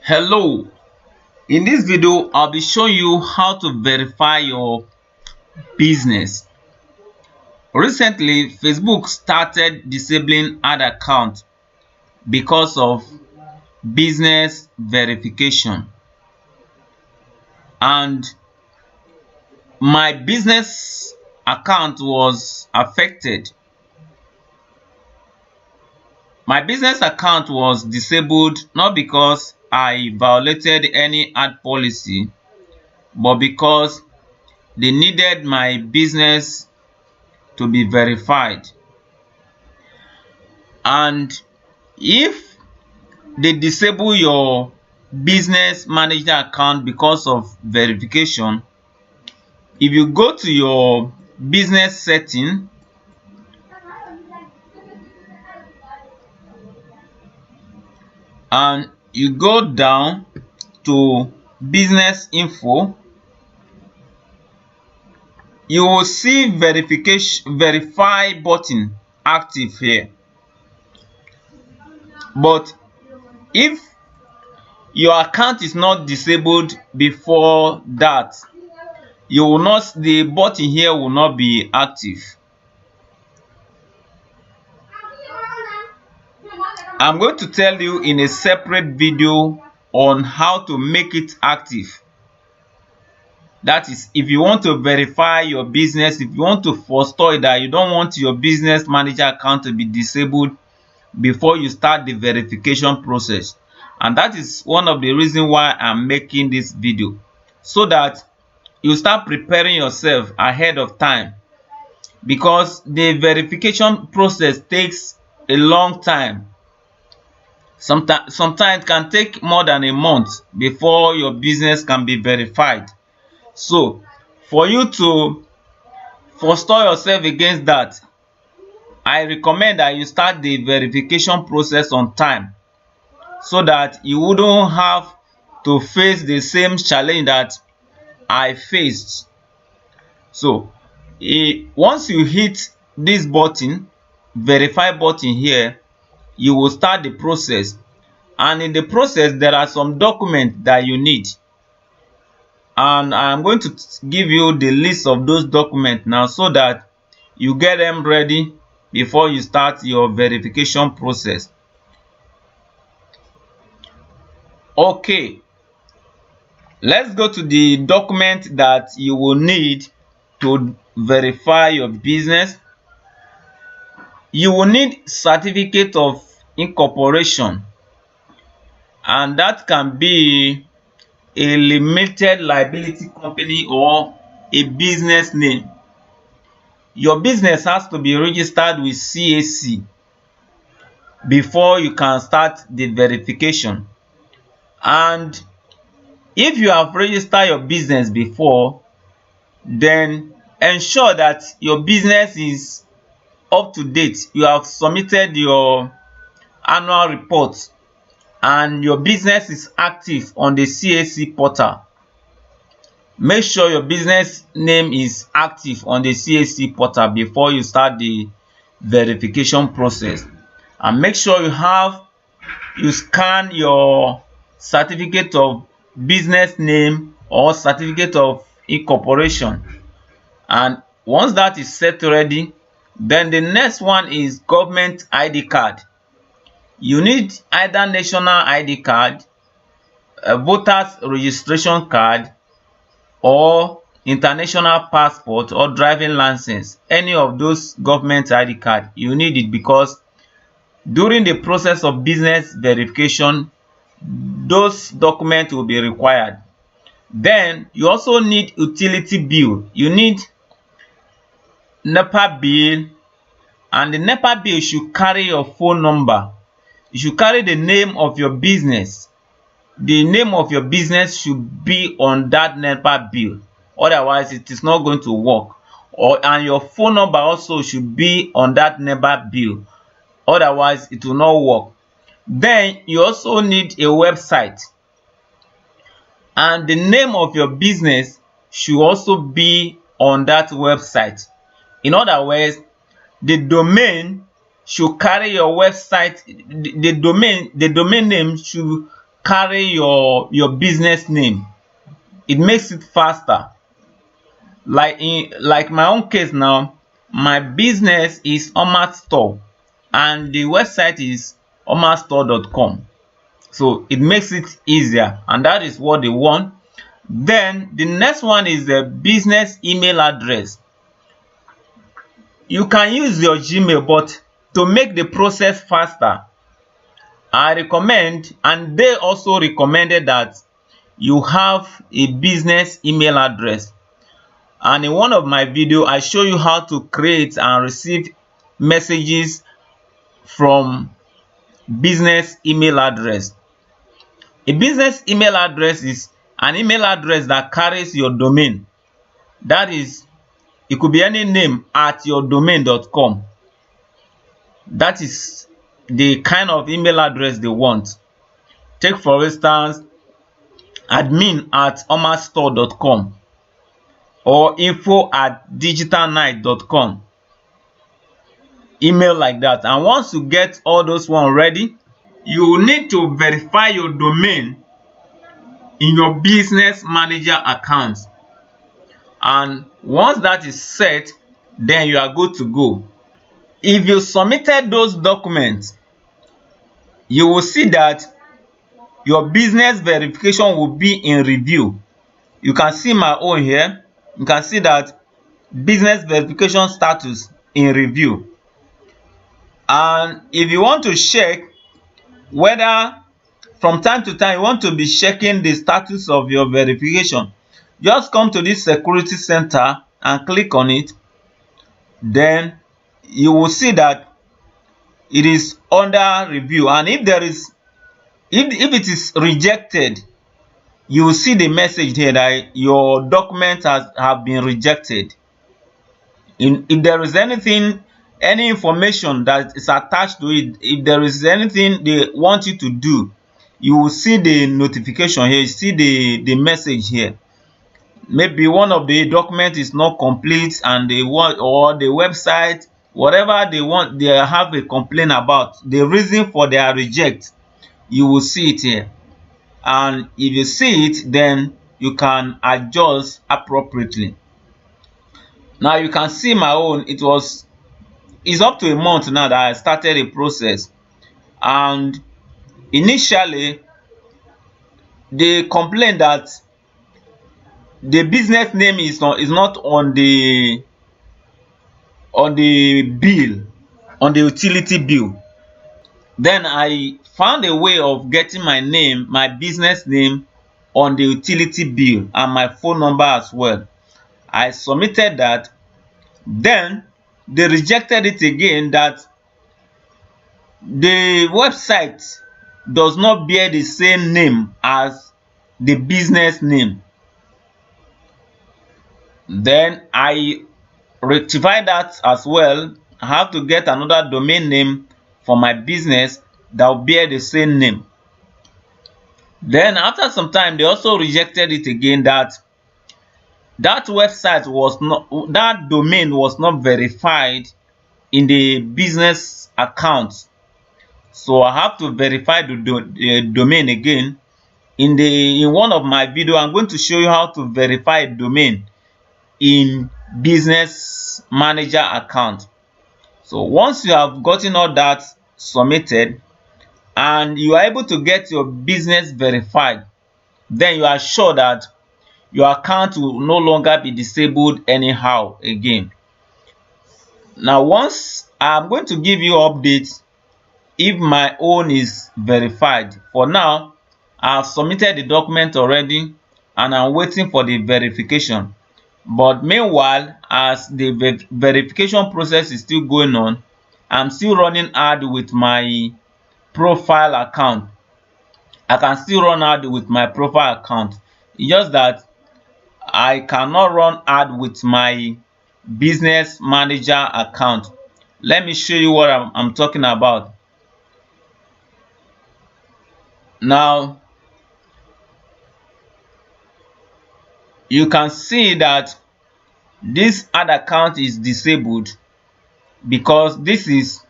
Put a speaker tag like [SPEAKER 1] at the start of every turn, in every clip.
[SPEAKER 1] Hello, in this video I'll be showing you how to verify your business. Recently, Facebook started disabling ad accounts because of business verification, and my business account was affected. My business account was disabled not because I violated any ad policy, but because they needed my business to be verified. And if they disable your business manager account because of verification, if you go to your business setting and you go down to business info, you will see verify button active here. But if your account is not disabled before that, the button here will not be active. I'm going to tell you in a separate video on how to make it active. That is, if you want to verify your business, if you want to forestall that you don't want your business manager account to be disabled before you start the verification process. And that is one of the reasons why I'm making this video, so that you start preparing yourself ahead of time, because the verification process takes a long time. Sometimes it can take more than a month before your business can be verified. So for you to forestall yourself against that, I recommend that you start the verification process on time, so that you wouldn't have to face the same challenge that I faced. So once you hit this button, verify button here, you will start the process. And in the process, there are some documents that you need, and I'm going to give you the list of those documents now, so that you get them ready before you start your verification process. Okay, let's go to the document that you will need to verify your business. You will need certificate of incorporation, and that can be a limited liability company or a business name. Your business has to be registered with CAC before you can start the verification. And if you have registered your business before, then ensure that your business is up to date. You have submitted your annual report and your business is active on the CAC portal. Make sure your business name is active on the CAC portal before you start the verification process. And make sure you scan your certificate of business name or certificate of incorporation. And once that is set ready, then the next one is government ID card. You need either national ID card, a voters registration card, or international passport or driving license. Any of those government ID card, you need it, because during the process of business verification, those documents will be required. Then you also need utility bill. You need NEPA bill, and the NEPA bill should carry your phone number. You should carry the name of your business. The name of your business should be on that NEPA bill, otherwise it is not going to work. And your phone number also should be on that NEPA bill, otherwise it will not work. Then you also need a website, and the name of your business should also be on that website. In other words, the domain should carry your website, the domain name should carry your business name. It makes it faster. Like my own case now, my business is Omat Store and the website is omatstore.com. So it makes it easier, and that is what they want. Then the next one is the business email address. You can use your Gmail, but to make the process faster, I recommend, and they also recommended, that you have a business email address. And in one of my video, I show you how to create and receive messages from business email address. A business email address is an email address that carries your domain. That is, it could be any name at yourdomain.com. That is the kind of email address they want. Take for instance, admin@omatstore.com or info@digitalnight.com. Email like that. And once you get all those one ready, you will need to verify your domain in your business manager account. And once that is set, then you are good to go. If you submitted those documents, you will see that your business verification will be in review. You can see my own here. You can see that business verification status in review. And if you want to check whether from time to time you want to be checking the status of your verification, just come to this security center and click on it. Then you will see that it is under review, and if it is rejected, you will see the message here that your document have been rejected. If there is any information that is attached to it, if there is anything they want you to do, you will see the notification here. You see the message here. Maybe one of the document is not complete and they want, or the website, whatever they want, they have a complaint about the reason for their reject. You will see it here, and if you see it, then you can adjust appropriately. Now you can see my own. It's up to a month now that I started a process, and initially they complained that the business name is not on the bill, on the utility bill. Then I found a way of getting my business name on the utility bill and my phone number as well. I submitted that. Then they rejected it again, that the website does not bear the same name as the business name. Then I rectified that as well. I have to get another domain name for my business that will bear the same name. Then after some time, they also rejected it again, that website was not, that domain was not verified in the business account. So I have to verify the domain again. In one of my video, I'm going to show you how to verify a domain in business manager account. So once you have gotten all that submitted and you are able to get your business verified, then you are sure that your account will no longer be disabled anyhow again. Now once I'm going to give you updates if my own is verified. For now, I have submitted the document already and I'm waiting for the verification. But meanwhile, as the verification process is still going on, I'm still running ad with my profile account. I can still run ad with my profile account. It's just that I cannot run ad with my business manager account. Let me show you what I'm talking about. Now, you can see that this ad account is disabled because this is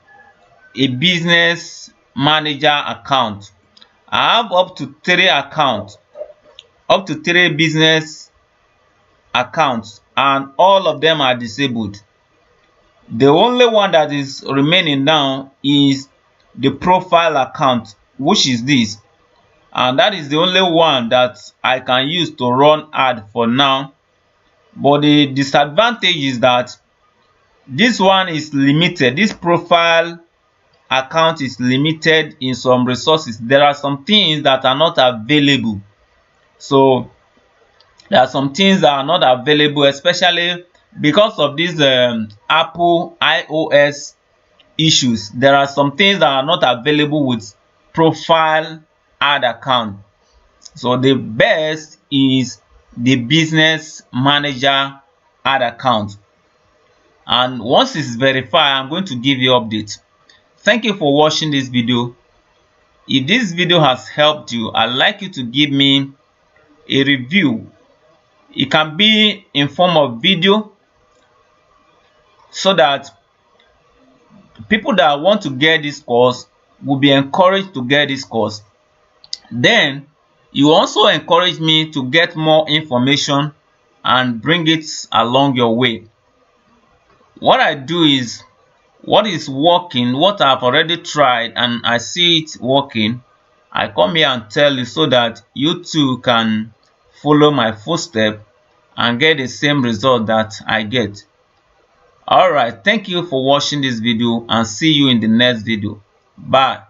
[SPEAKER 1] a business manager account. I have up to 3 accounts, up to 3 business accounts, and all of them are disabled. The only one that is remaining now is the profile account, which is this, and that is the only one that I can use to run ad for now. But the disadvantage is that this one is limited. This profile account is limited in some resources. There are some things that are not available. So there are some things that are not available, especially because of this Apple iOS issues. There are some things that are not available with profile ad account. So the best is the business manager ad account. And once it's verified, I'm going to give you updates. Thank you for watching this video. If this video has helped you, I'd like you to give me a review. It can be in form of video, so that people that want to get this course will be encouraged to get this course. Then you also encourage me to get more information and bring it along your way. What I do is, what is working, what I've already tried and I see it working, I come here and tell you, so that you too can follow my footstep and get the same result that I get. Alright, thank you for watching this video and see you in the next video. Bye.